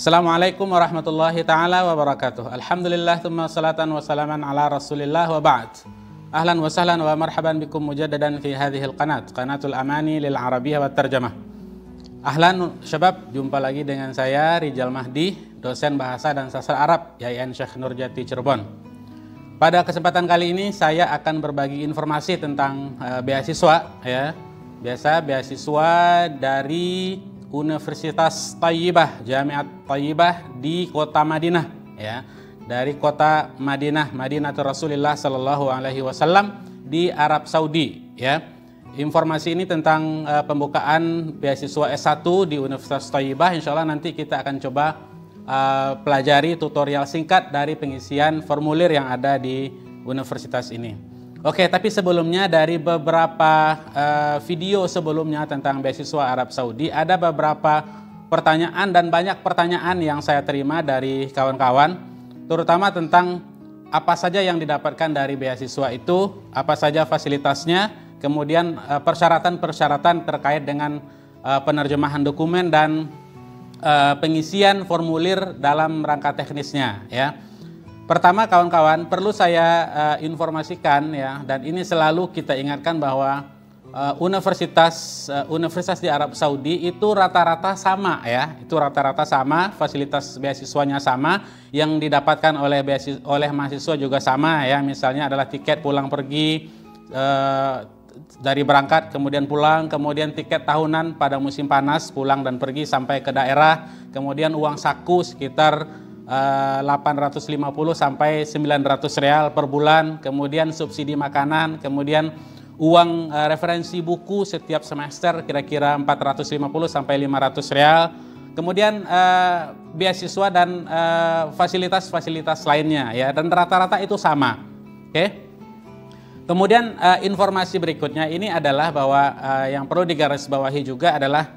Assalamualaikum warahmatullahi ta'ala wabarakatuh. Alhamdulillah, thumma salatan wa salaman ala rasulillah wa ba'd. Ahlan wa sahlan wa marhaban bikum mujaddadan fi hadhil qanatul amani lil arabiyyah wa tarjamah. Ahlan syabab, jumpa lagi dengan saya Rijal Mahdi, dosen bahasa dan sastra Arab YIN Syekh Nurjati Cirebon. Pada kesempatan kali ini saya akan berbagi informasi tentang beasiswa ya. Biasa beasiswa dari Universitas Thayyibah, Jamiat Thayyibah di kota Madinah ya. Dari kota Madinah, Madinatul Rasulillah sallallahu alaihi wasallam di Arab Saudi ya. Informasi ini tentang pembukaan beasiswa S1 di Universitas Thayyibah. Insyaallah nanti kita akan coba pelajari tutorial singkat dari pengisian formulir yang ada di universitas ini. Oke, tapi sebelumnya dari beberapa video sebelumnya tentang beasiswa Arab Saudi, ada beberapa pertanyaan dan banyak pertanyaan yang saya terima dari kawan-kawan, terutama tentang apa saja yang didapatkan dari beasiswa itu, apa saja fasilitasnya, kemudian persyaratan-persyaratan terkait dengan penerjemahan dokumen dan pengisian formulir dalam rangka teknisnya ya. Pertama kawan-kawan, perlu saya informasikan ya, dan ini selalu kita ingatkan bahwa universitas di Arab Saudi itu rata-rata sama ya, itu rata-rata sama, fasilitas beasiswanya sama, yang didapatkan oleh mahasiswa juga sama ya, misalnya adalah tiket pulang pergi dari berangkat kemudian pulang, kemudian tiket tahunan pada musim panas pulang dan pergi sampai ke daerah, kemudian uang saku sekitar 850 sampai 900 real per bulan, kemudian subsidi makanan, kemudian uang referensi buku setiap semester kira-kira 450 sampai 500 real, kemudian beasiswa dan fasilitas-fasilitas lainnya ya, dan rata-rata itu sama. Oke. Kemudian informasi berikutnya ini adalah bahwa yang perlu digarisbawahi juga adalah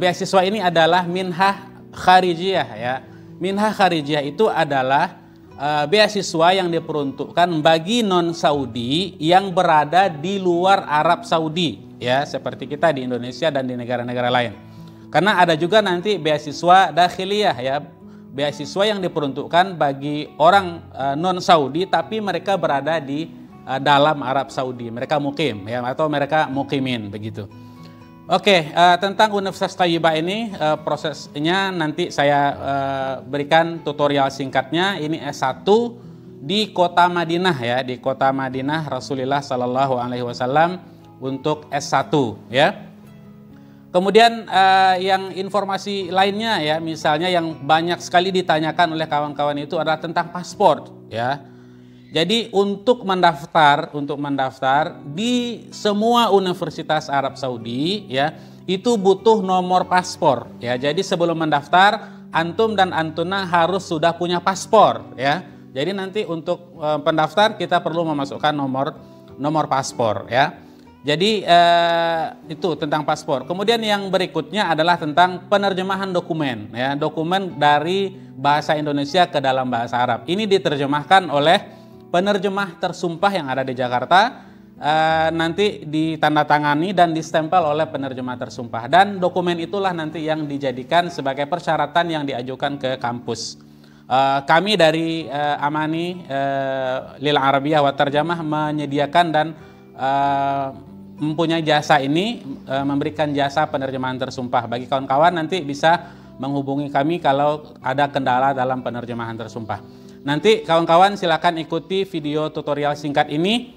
beasiswa ini adalah minhah kharijiyah ya. Minhah kharijiyah itu adalah beasiswa yang diperuntukkan bagi non-Saudi yang berada di luar Arab Saudi ya, seperti kita di Indonesia dan di negara-negara lain. Karena ada juga nanti beasiswa dakhiliyah ya, beasiswa yang diperuntukkan bagi orang non-Saudi tapi mereka berada di dalam Arab Saudi, mereka mukim ya, atau mereka mukimin begitu. Oke, tentang Universitas Thayyibah ini prosesnya nanti saya berikan tutorial singkatnya. Ini S1 di kota Madinah ya, di kota Madinah Rasulullah Sallallahu Alaihi Wasallam untuk S1 ya. Kemudian yang informasi lainnya ya, misalnya yang banyak sekali ditanyakan oleh kawan-kawan itu adalah tentang paspor ya. Jadi untuk mendaftar di semua universitas Arab Saudi ya, itu butuh nomor paspor ya. Jadi sebelum mendaftar, antum dan antuna harus sudah punya paspor ya. Jadi nanti untuk pendaftar kita perlu memasukkan nomor paspor ya. Jadi itu tentang paspor. Kemudian yang berikutnya adalah tentang penerjemahan dokumen ya, dokumen dari bahasa Indonesia ke dalam bahasa Arab. Ini diterjemahkan oleh penerjemah tersumpah yang ada di Jakarta, nanti ditandatangani dan distempel oleh penerjemah tersumpah, dan dokumen itulah nanti yang dijadikan sebagai persyaratan yang diajukan ke kampus. Kami dari Amani lil Arabiyyah wa Tarjamah menyediakan dan mempunyai jasa ini, memberikan jasa penerjemahan tersumpah. Bagi kawan-kawan nanti bisa menghubungi kami kalau ada kendala dalam penerjemahan tersumpah. Nanti kawan-kawan silakan ikuti video tutorial singkat ini,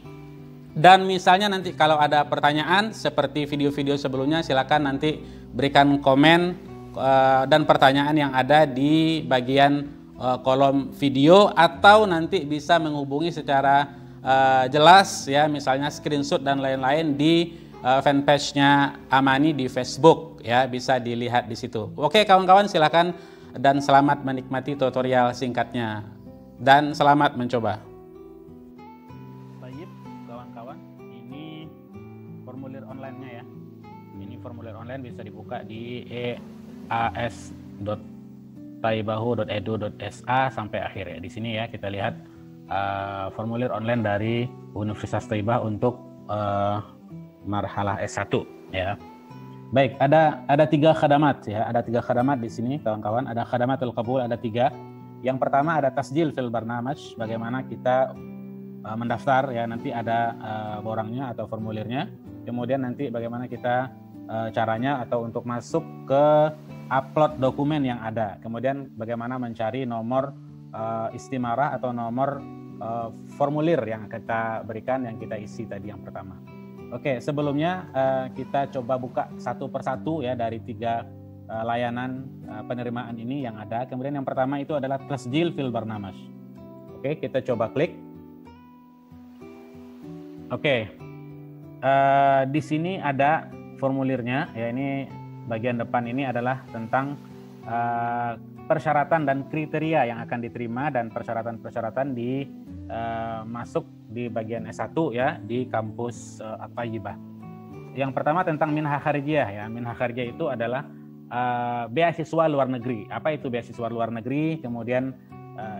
dan misalnya nanti kalau ada pertanyaan seperti video-video sebelumnya, silakan nanti berikan komen dan pertanyaan yang ada di bagian kolom video, atau nanti bisa menghubungi secara jelas ya, misalnya screenshot dan lain-lain di fanpage-nya Amani di Facebook ya, bisa dilihat di situ. Oke kawan-kawan, silakan dan selamat menikmati tutorial singkatnya. Dan selamat mencoba. Baik, kawan-kawan, ini formulir online-nya ya. Ini formulir online bisa dibuka di eas.thayyibahu.edu.sa sampai akhir ya. Di sini ya kita lihat formulir online dari Universitas Thayyibah untuk marhalah S1 ya. Baik, ada 3 khadamat ya, ada 3 khadamat di sini kawan-kawan. Ada khadamatul qabul, ada 3. Yang pertama ada tasjil fil barnamaj, bagaimana kita mendaftar ya, nanti ada borangnya atau formulirnya. Kemudian nanti bagaimana kita caranya atau untuk masuk ke upload dokumen yang ada. Kemudian bagaimana mencari nomor istimarah atau nomor formulir yang kita berikan, yang kita isi tadi yang pertama. Oke, sebelumnya kita coba buka satu persatu ya dari 3 layanan penerimaan ini yang ada. Kemudian yang pertama itu adalah tasjil fil barnamaj. Oke, kita coba klik. Oke, di sini ada formulirnya ya. Ini bagian depan ini adalah tentang persyaratan dan kriteria yang akan diterima dan persyaratan-persyaratan di masuk di bagian S1 ya di kampus At-Thayyibah. Yang pertama tentang minhah kharijiyah ya. Minhah kharijiyah itu adalah beasiswa luar negeri. Apa itu beasiswa luar negeri? Kemudian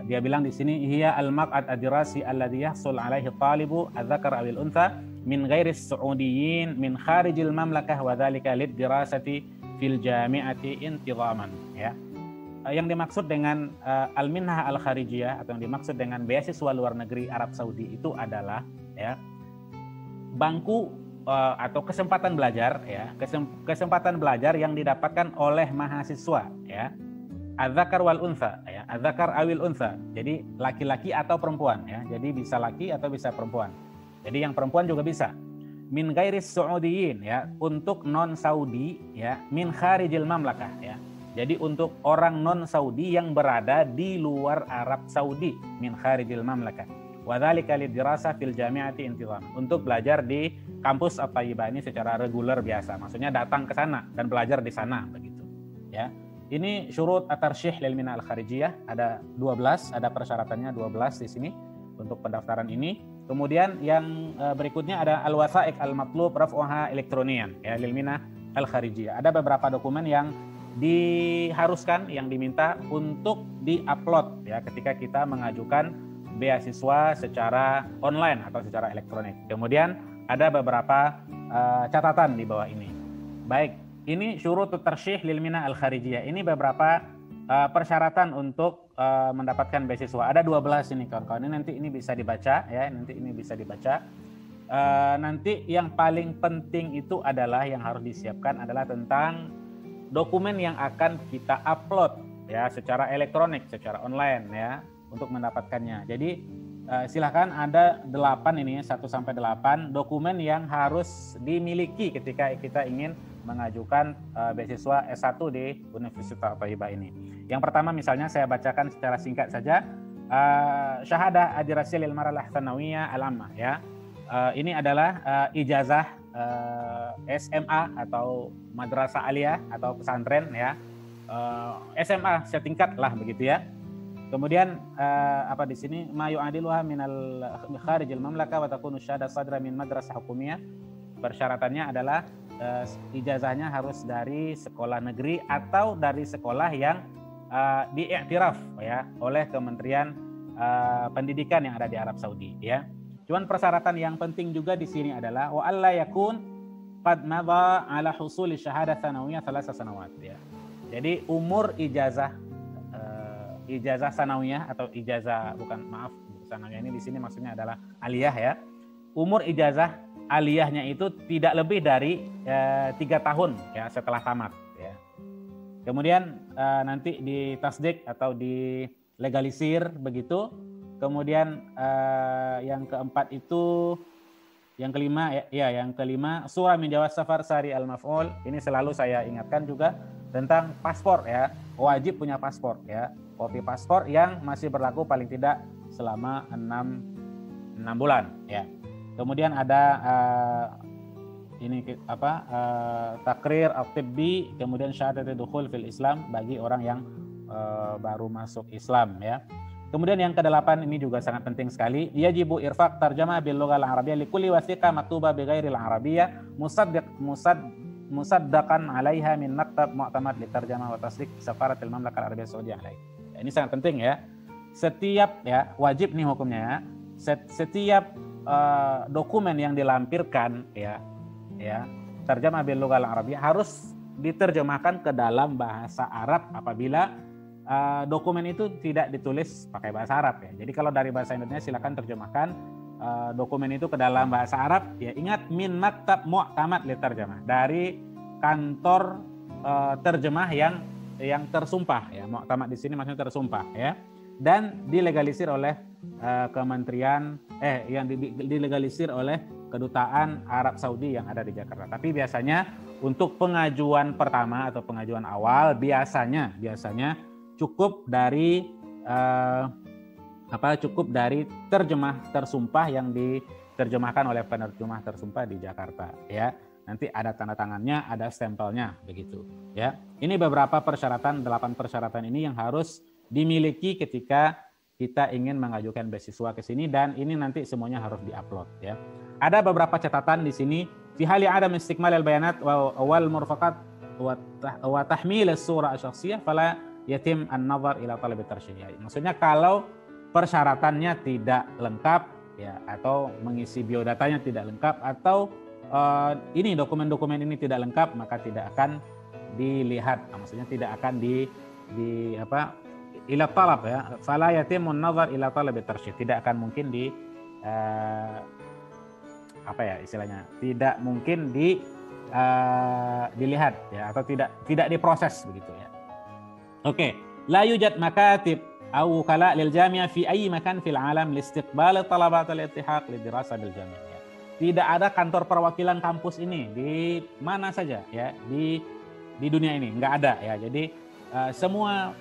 dia bilang di sini hiya al-maq'ad ad-dirasi alladhi yahsul alaihi talibu adzakar awil untha min ghairi as-su'udiyyin min kharijil mamlakah wa dzalika lid-dirasati fil jami'ati intizaman ya. Yang dimaksud dengan al-minhah al-kharijiyah atau yang dimaksud dengan beasiswa luar negeri Arab Saudi itu adalah ya bangku atau kesempatan belajar ya, kesempatan belajar yang didapatkan oleh mahasiswa ya. Adzakar wal untha ya, adzakar awil untha. Jadi laki-laki atau perempuan ya. Jadi bisa laki atau bisa perempuan. Jadi yang perempuan juga bisa. Min ghairis su'udiyyin ya, untuk non Saudi ya, min kharijil mamlakah ya. Jadi untuk orang non Saudi yang berada di luar Arab Saudi, min kharijil mamlakah. Wa dzalika lidirasa fil jami'ati intizam. Untuk belajar di kampus At-Thayyibah ini secara reguler biasa. Maksudnya datang ke sana dan belajar di sana begitu. Ya. Ini syurut at-tarsyih lil minhah al-kharijiyah, ada 12, ada persyaratannya 12 di sini untuk pendaftaran ini. Kemudian yang berikutnya ada al-wathaiq al-matlub raf'uha elektronian ya lil minhah al-kharijiyah. Ada beberapa dokumen yang diharuskan, yang diminta untuk di-upload ya ketika kita mengajukan beasiswa secara online atau secara elektronik. Kemudian ada beberapa catatan di bawah ini. Baik, ini syurut tarsyih lil minhah al-kharijiyah. Ini beberapa persyaratan untuk mendapatkan beasiswa. Ada 12 ini kawan-kawan. Ini nanti ini bisa dibaca ya, nanti ini bisa dibaca. Nanti yang paling penting itu adalah yang harus disiapkan adalah tentang dokumen yang akan kita upload ya secara elektronik, secara online ya untuk mendapatkannya. Jadi silahkan ada 8 ini 1 sampai 8 dokumen yang harus dimiliki ketika kita ingin mengajukan beasiswa S1 di Universitas At-Thayyibah ini. Yang pertama misalnya saya bacakan secara singkat saja, syahadah adirasi lil marhalah tsanawiyah al-ammah ya. Ini adalah ijazah SMA atau madrasah aliyah atau pesantren ya, SMA setingkat lah begitu ya. Kemudian apa di sini ma yu'adiluha minal kharijil mamlakah wa takunu syahadah sadra min madrasah hukumiyah. Persyaratannya adalah ijazahnya harus dari sekolah negeri atau dari sekolah yang diiktiraf ya oleh Kementerian Pendidikan yang ada di Arab Saudi ya. Cuman persyaratan yang penting juga di sini adalah wa alla yakun qad madha ala husuli syahadah tsanawiyah 3 sanawat ya. Jadi umur ijazah sanawiyah atau ijazah sanawiyah ini di sini maksudnya adalah aliyah ya. Umur ijazah aliyahnya itu tidak lebih dari 3 tahun ya setelah tamat ya. Kemudian nanti ditasdik atau dilegalisir begitu. Kemudian yang keempat itu, yang kelima surah min jawaz safar sari al-maf'ul. Ini selalu saya ingatkan juga tentang paspor ya. Wajib punya paspor ya. Kopi paspor yang masih berlaku paling tidak selama 6 bulan ya. Kemudian ada takrir at-tibbi, kemudian syahadat dukhul fil Islam bagi orang yang baru masuk Islam ya. Kemudian yang ke-8 ini juga sangat penting sekali. Yajibu irfaq tarjamah bil lughah al-arabiyyah li kulli wathiqah maktuba bi ghairil arabiyyah musaddaqan 'alaiha min maktab mu'tamad li tarjamah wa tasdiq safaratil mamlakah al-arabiyyah saudiyah alaihi. Ya, ini sangat penting ya. Setiap ya wajib nih hukumnya ya. Setiap dokumen yang dilampirkan ya terjemah bil lughah al-arabiyyah harus diterjemahkan ke dalam bahasa Arab apabila dokumen itu tidak ditulis pakai bahasa Arab ya. Jadi kalau dari bahasa Indonesia silakan terjemahkan dokumen itu ke dalam bahasa Arab ya. Ingat min maktab mu'tamad litarjamah, dari kantor terjemah yang tersumpah ya. Mu'tamad di sini maksudnya tersumpah ya, dan dilegalisir oleh kementerian yang dilegalisir oleh kedutaan Arab Saudi yang ada di Jakarta. Tapi biasanya untuk pengajuan pertama atau pengajuan awal biasanya cukup dari terjemah tersumpah yang diterjemahkan oleh penerjemah tersumpah di Jakarta ya. Nanti ada tanda tangannya, ada stempelnya begitu ya. Ini beberapa persyaratan, 8 persyaratan ini yang harus dimiliki ketika kita ingin mengajukan beasiswa ke sini, dan ini nanti semuanya harus diupload ya. Ada beberapa catatan di sini. Fi hali adam istikmal al-bayanat wal murfaqat wa tahmil as-surah asy-syakhsiyah fala yatim an-nazar ila talab at-tarsyih. Maksudnya kalau persyaratannya tidak lengkap ya, atau mengisi biodatanya tidak lengkap, atau ini dokumen-dokumen ini tidak lengkap, maka tidak akan dilihat. Maksudnya tidak akan ila talab ya, fala yatimun nazar ila talab at-tarsyih, tidak akan mungkin istilahnya tidak mungkin dilihat ya, atau tidak diproses begitu ya. Oke, la yujad makatib aw wukala lil jami'ah fi ayyi makan fil alam li istiqbal talabat al-iltihaq li dirasah bil jami'. Ya. Tidak ada kantor perwakilan kampus ini di mana saja ya, di dunia ini enggak ada ya. Jadi semua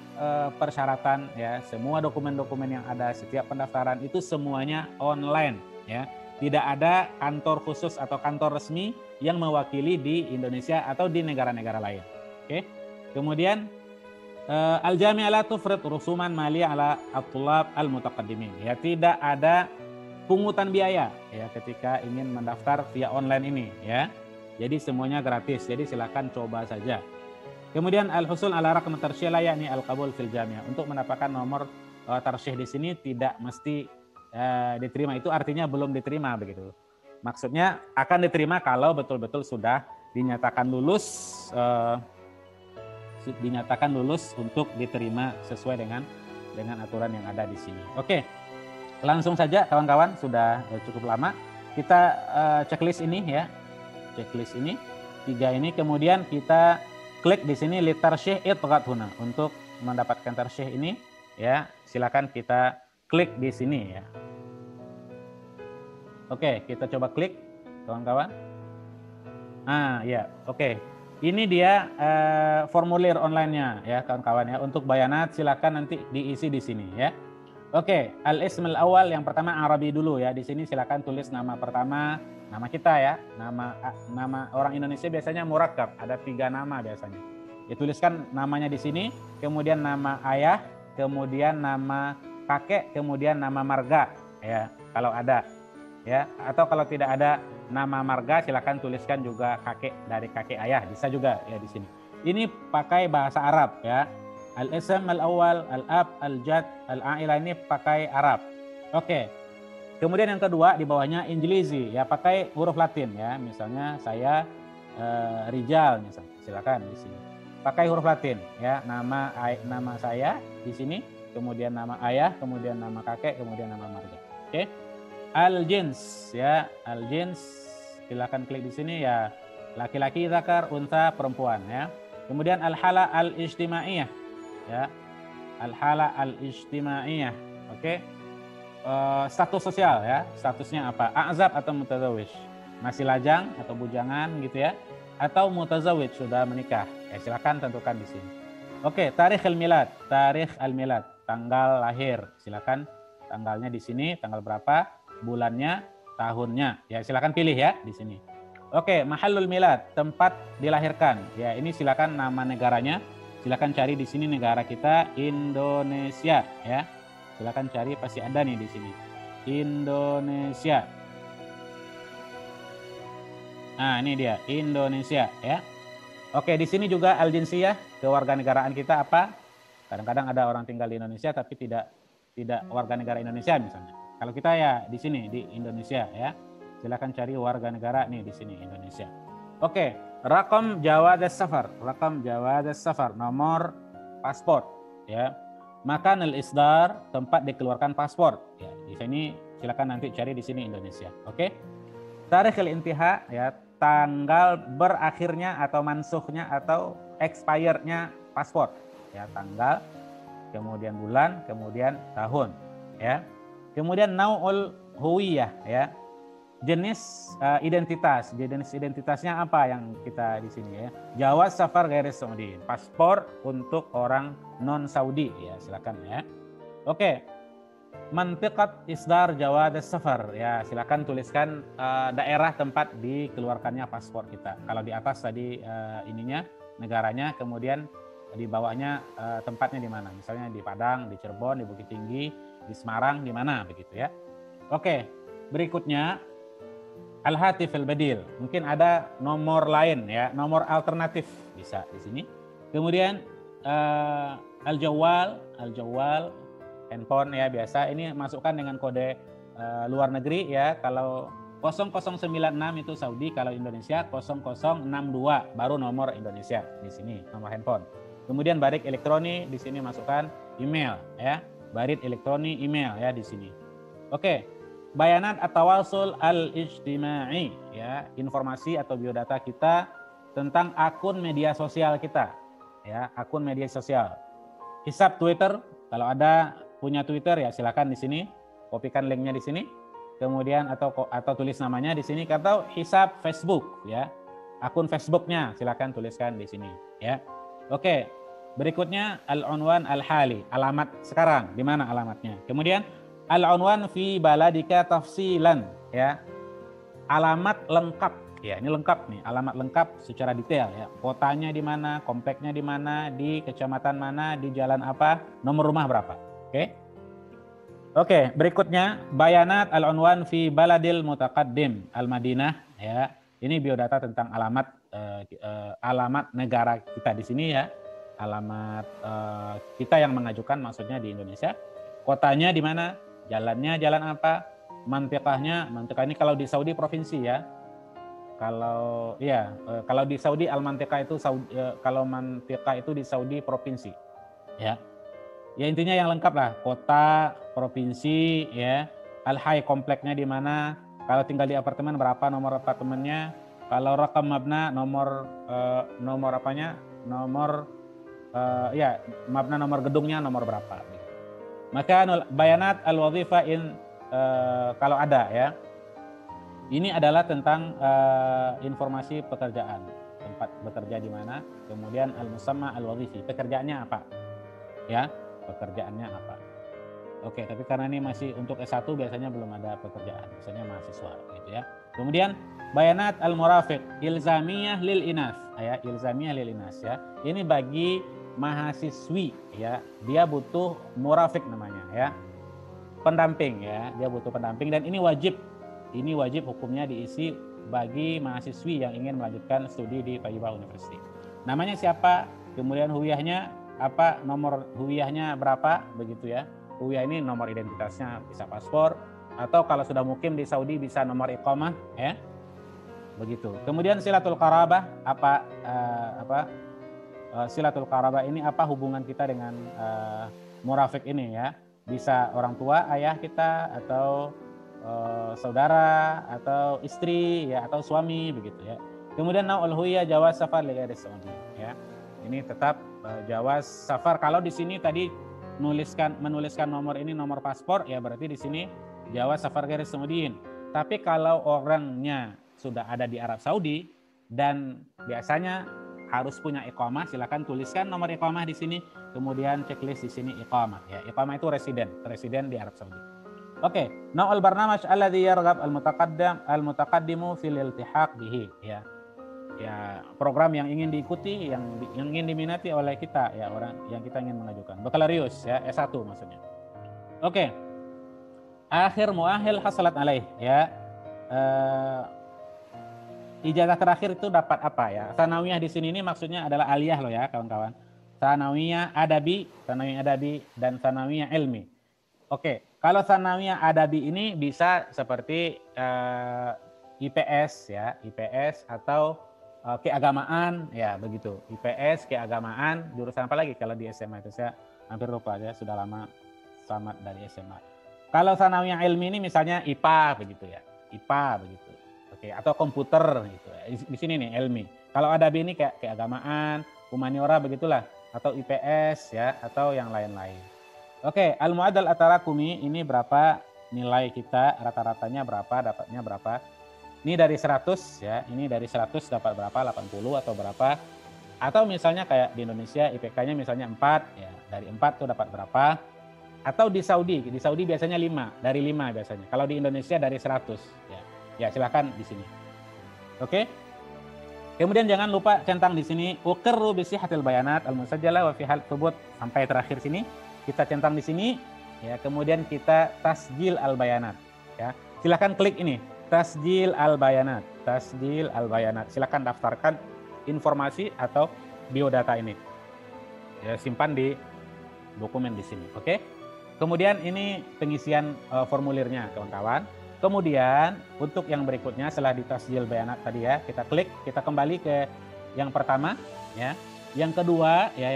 persyaratan ya, semua dokumen-dokumen yang ada, setiap pendaftaran itu semuanya online ya. Tidak ada kantor khusus atau kantor resmi yang mewakili di Indonesia atau di negara-negara lain. Oke. Kemudian al-jami'ah la tufrid rusuman maliyah ala at-tullab al-mutaqaddimin. Ya, tidak ada pungutan biaya ya ketika ingin mendaftar via online ini ya. Jadi semuanya gratis. Jadi silakan coba saja. Kemudian al-husul ala raqam tarsyih la yakni al-qabul fil jami'ah. Untuk mendapatkan nomor tarsyih di sini tidak mesti diterima, itu artinya belum diterima begitu. Maksudnya akan diterima kalau betul-betul sudah dinyatakan lulus untuk diterima sesuai dengan aturan yang ada di sini. Oke. Langsung saja kawan-kawan, sudah cukup lama. Kita checklist ini ya. Checklist ini 3 ini, kemudian kita klik di sini litarsyih idghat huna. Untuk mendapatkan tarsyih ini ya, silakan kita klik di sini ya. Oke, kita coba klik kawan-kawan. Ya, oke. Ini dia formulir online-nya ya kawan-kawan ya. Untuk bayanat silakan nanti diisi di sini ya. Oke, al-ism al-awwal yang pertama Arabi dulu ya. Di sini silakan tulis nama pertama, nama kita ya. Nama orang Indonesia biasanya murakkab, ada 3 nama biasanya. Dituliskan namanya di sini, kemudian nama ayah, kemudian nama kakek, kemudian nama marga ya kalau ada ya, atau kalau tidak ada nama marga silakan tuliskan juga kakek ayah, bisa juga ya di sini. Ini pakai bahasa Arab ya. Al-ism al-awwal, al-ab, al-jad, al-a'ilah ini pakai Arab. Oke. Kemudian yang kedua di bawahnya Injilizi ya, pakai huruf Latin ya. Misalnya saya Rijal misalnya, silakan di sini. Pakai huruf Latin ya. Nama saya di sini, kemudian nama ayah, kemudian nama kakek, kemudian nama marga. Oke. Al-jins ya, al-jins silakan klik di sini ya, laki-laki, zakar, unta, perempuan ya. Kemudian al-hala al-ijtimaiyah ya, al-hala al-ijtimaiyah. Oke. Status sosial ya, statusnya apa? A'zab atau mutazawwij, masih lajang atau bujangan gitu ya, atau mutazawwij sudah menikah. Ya silakan tentukan di sini. Oke, tarikh al-milad, tanggal lahir. Silakan tanggalnya di sini, tanggal berapa, bulannya, tahunnya. Ya, silakan pilih ya di sini. Oke, mahallul milad, tempat dilahirkan. Ya, ini silakan nama negaranya. Silakan cari di sini negara kita Indonesia ya. Silakan cari, pasti ada nih di sini. Indonesia. Nah, ini dia Indonesia ya. Oke, di sini juga al-jinsiyah, kewarganegaraan kita apa? Kadang-kadang ada orang tinggal di Indonesia tapi tidak warga negara Indonesia misalnya. Kalau kita ya di sini di Indonesia ya. Silakan cari warga negara nih di sini Indonesia. Oke, Rakam jawaz safar, rakam jawaz safar, nomor paspor, ya. Makan al-isdar, tempat dikeluarkan paspor. Ya, di sini silakan nanti cari di sini Indonesia. Oke. Tarikh al-intiha, ya, tanggal berakhirnya atau mansuhnya atau expire-nya paspor. Ya, tanggal, kemudian bulan, kemudian tahun, ya. Kemudian nau'ul huwiyah, ya. Jenis jenis identitasnya apa yang kita di sini, ya. Jawaz safar ghairi Saudi, paspor untuk orang non Saudi, ya, silakan, ya. Oke. Mantiqat isdar jawaz safar, ya, silakan tuliskan daerah tempat dikeluarkannya paspor kita. Kalau di atas tadi ininya negaranya, kemudian di bawahnya tempatnya di mana. Misalnya di Padang, di Cirebon, di Bukit Tinggi, di Semarang, di mana begitu, ya. Oke. Berikutnya al-hatif al-badil, mungkin ada nomor lain, ya, nomor alternatif bisa di sini. Kemudian al-jawwal, handphone, ya, biasa ini masukkan dengan kode luar negeri, ya. Kalau 0096 itu Saudi, kalau Indonesia 0062 baru nomor Indonesia di sini, nomor handphone. Kemudian barik elektronik di sini masukkan email, ya. Barik elektronik email, ya, di sini. Oke. Bayanat at-tawasul al-ijtima'i, ya, informasi atau biodata kita tentang akun media sosial kita, ya, akun media sosial. Hisab Twitter, kalau ada punya Twitter, ya, silakan di sini kopikan linknya di sini, kemudian atau tulis namanya di sini, atau hisab Facebook, ya, akun Facebooknya silakan tuliskan di sini, ya. Oke, berikutnya al-unwan al-hali, alamat sekarang, di mana alamatnya. Kemudian al-unwan fi baladika tafsilan, ya. Alamat lengkap, ya, ini lengkap nih, alamat lengkap secara detail, ya. Kotanya di mana, kompleknya di mana, di kecamatan mana, di jalan apa, nomor rumah berapa. Oke, berikutnya bayanat al-unwan fi baladil mutaqaddim al-Madinah, ya. Ini biodata tentang alamat alamat negara kita di sini, ya. Alamat kita yang mengajukan, maksudnya di Indonesia. Kotanya di mana? Jalannya jalan apa? Mantiqah ini kalau di Saudi provinsi, ya. Kalau kalau di Saudi al-mantiqah itu kalau mantiqah itu di Saudi provinsi, ya. Ya, intinya yang lengkap lah, kota, provinsi, ya. Al-hay, kompleknya di mana? Kalau tinggal di apartemen berapa nomor apartemennya? Kalau rakam mabna, nomor apanya? Nomor mabna, nomor gedungnya nomor berapa? Maka bayanat al-wadhifah kalau ada, ya. Ini adalah tentang informasi pekerjaan, tempat bekerja di mana, kemudian al-musamma al-wadhifi, pekerjaannya apa, ya, pekerjaannya apa. Oke, tapi karena ini masih untuk S1 biasanya belum ada pekerjaan, biasanya mahasiswa, gitu, ya. Kemudian bayanat al-murafiq ilzamiyah lil inas, ya, ilzamiyah lil inas, ya. Ini bagi mahasiswi, ya, dia butuh murafiq namanya, ya, pendamping, ya, dia butuh pendamping, dan ini wajib hukumnya diisi bagi mahasiswi yang ingin melanjutkan studi di Thayyibah University. Namanya siapa, kemudian huwiyahnya apa, nomor huwiyahnya berapa, begitu, ya. Huwiyah ini nomor identitasnya, bisa paspor, atau kalau sudah mukim di Saudi bisa nomor iqamah, ya, begitu. Kemudian silatul qarabah, silatul qarabah ini apa hubungan kita dengan murafiq ini, ya. Bisa orang tua, ayah kita, atau saudara, atau istri, ya, atau suami, begitu, ya. Kemudian naul huya jawaz safar li ghairi Saudi, ya. Ini tetap jawaz safar. Kalau di sini tadi menuliskan nomor ini nomor paspor, ya, berarti di sini jawaz safar ghairi Saudiin. Tapi kalau orangnya sudah ada di Arab Saudi dan biasanya harus punya iqamah, silakan tuliskan nomor iqamah di sini, kemudian checklist di sini iqamah, ya. Iqamah itu residen di Arab Saudi. Oke, nau'ul barnamaj alladhi yarghab al-mutaqaddimu fil iltihaq bihi, ya. Ya, program yang ingin diikuti, yang ingin diminati oleh kita, ya, orang yang kita ingin mengajukan. Bakalarius, ya, S1 maksudnya. Oke. Akhir muahil hasalat alaih, ya. Ijazah terakhir itu dapat apa, ya? Sanawiyah di sini ini maksudnya adalah aliyah loh, ya, kawan-kawan. Sanawiyah adabi, dan sanawiyah ilmi. Oke, kalau sanawiyah adabi ini bisa seperti IPS, ya, IPS atau keagamaan, ya begitu. IPS, keagamaan, jurusan apa lagi kalau di SMA itu saya hampir lupa aja, sudah lama tamat dari SMA. Kalau sanawiyah ilmi ini misalnya IPA begitu ya, IPA begitu. Oke, atau komputer gitu ya. Di sini nih ilmi. Kalau adabi ini kayak keagamaan, humaniora begitulah, atau IPS ya, atau yang lain-lain. Oke, al-mu'adal at-tarakumi ini berapa nilai kita, rata-ratanya berapa, dapatnya berapa. Ini dari 100 ya, ini dari 100 dapat berapa, 80 atau berapa. Atau misalnya kayak di Indonesia IPK-nya misalnya 4, ya dari 4 tuh dapat berapa. Atau di Saudi biasanya 5, dari 5 biasanya. Kalau di Indonesia dari 100 ya. Ya, silakan di sini. Oke. Kemudian jangan lupa centang di sini uqirru bi sihhatil bayanat al-musajjalah wa fi hal thubut sampai terakhir sini. Kita centang di sini ya, kemudian kita tasjil al-bayanat ya. Silakan klik ini, tasjil al-bayanat, tasjil al-bayanat. Silakan daftarkan informasi atau biodata ini. Ya, simpan di dokumen di sini, oke? Kemudian ini pengisian formulirnya, kawan-kawan. Kemudian untuk yang berikutnya setelah di tasjil bayanat tadi ya, kita klik, kita kembali ke yang pertama ya. Yang kedua ya,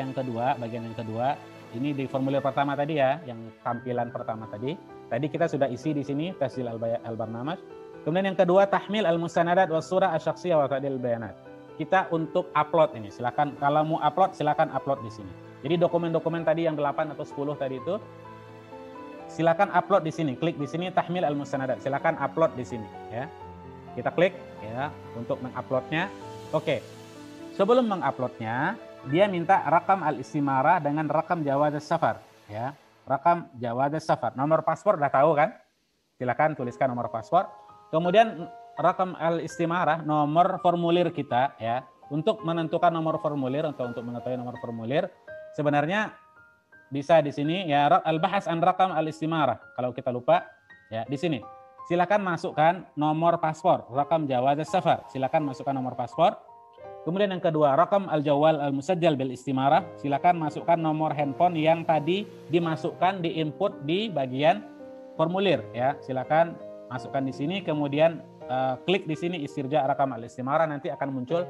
bagian yang kedua, ini di formulir pertama tadi ya, yang tampilan pertama tadi. Tadi kita sudah isi di sini tasjil al-barnamaj. Kemudian yang kedua tahmil al-mustanadat was surah asy-syakhsiyah wa ta'dil bayanat. Kita untuk upload ini. Silakan kalau mau upload silakan upload di sini. Jadi dokumen-dokumen tadi yang 8 atau 10 tadi itu silakan upload di sini. Klik di sini tahmil al-mustanadat. Silakan upload di sini ya. Kita klik ya untuk menguploadnya. Oke. Sebelum menguploadnya, dia minta rakam al-istimarah dengan rakam jawaz safar ya. Rakam jawaz safar. Nomor paspor udah tahu kan? Silakan tuliskan nomor paspor. Kemudian rakam al-istimarah, nomor formulir kita ya. Untuk menentukan nomor formulir atau untuk mengetahui nomor formulir sebenarnya bisa di sini ya, al-bahas an rakam al-istimarah. Kalau kita lupa ya di sini. Silakan masukkan nomor paspor, rakam jawaz safar. Silakan masukkan nomor paspor. Kemudian yang kedua, rakam al-jawal al-musajjal bil istimarah. Silakan masukkan nomor handphone yang tadi dimasukkan di input di bagian formulir ya. Silakan masukkan di sini, kemudian klik di sini istirja rakam al-istimarah, nanti akan muncul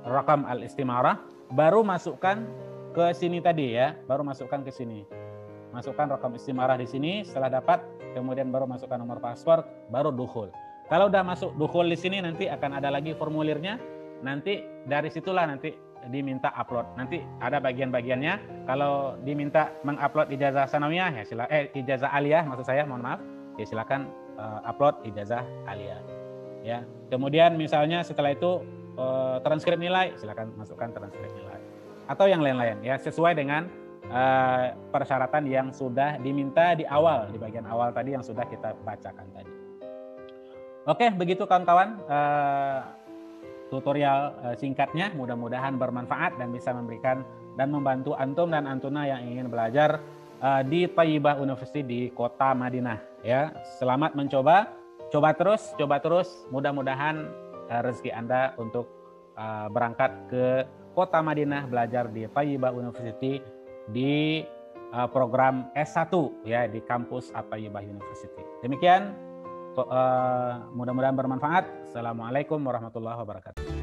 rakam al-istimarah, baru masukkan ke sini tadi ya, baru masukkan ke sini. Masukkan rakam istimarah di sini, setelah dapat kemudian baru masukkan nomor paspor, baru dukhul. Kalau udah masuk dukhul di sini nanti akan ada lagi formulirnya. Nanti dari situlah nanti diminta upload. Nanti ada bagian-bagiannya. Kalau diminta mengupload ijazah sanawiyah ya ijazah aliyah maksud saya, mohon maaf. Ya silakan upload ijazah aliyah. Ya. Kemudian misalnya setelah itu transkrip nilai, silakan masukkan transkrip nilai. Atau yang lain-lain ya, sesuai dengan persyaratan yang sudah diminta di awal, di bagian awal tadi yang sudah kita bacakan tadi. Oke, begitu kawan-kawan tutorial singkatnya, mudah-mudahan bermanfaat dan bisa memberikan dan membantu antum dan antuna yang ingin belajar di Thayyibah University di kota Madinah ya. Selamat mencoba, coba terus, mudah-mudahan rezeki Anda untuk berangkat ke kota Madinah belajar di Thayyibah University di program S1 ya di kampus Thayyibah University. Demikian, mudah-mudahan bermanfaat. Assalamualaikum warahmatullahi wabarakatuh.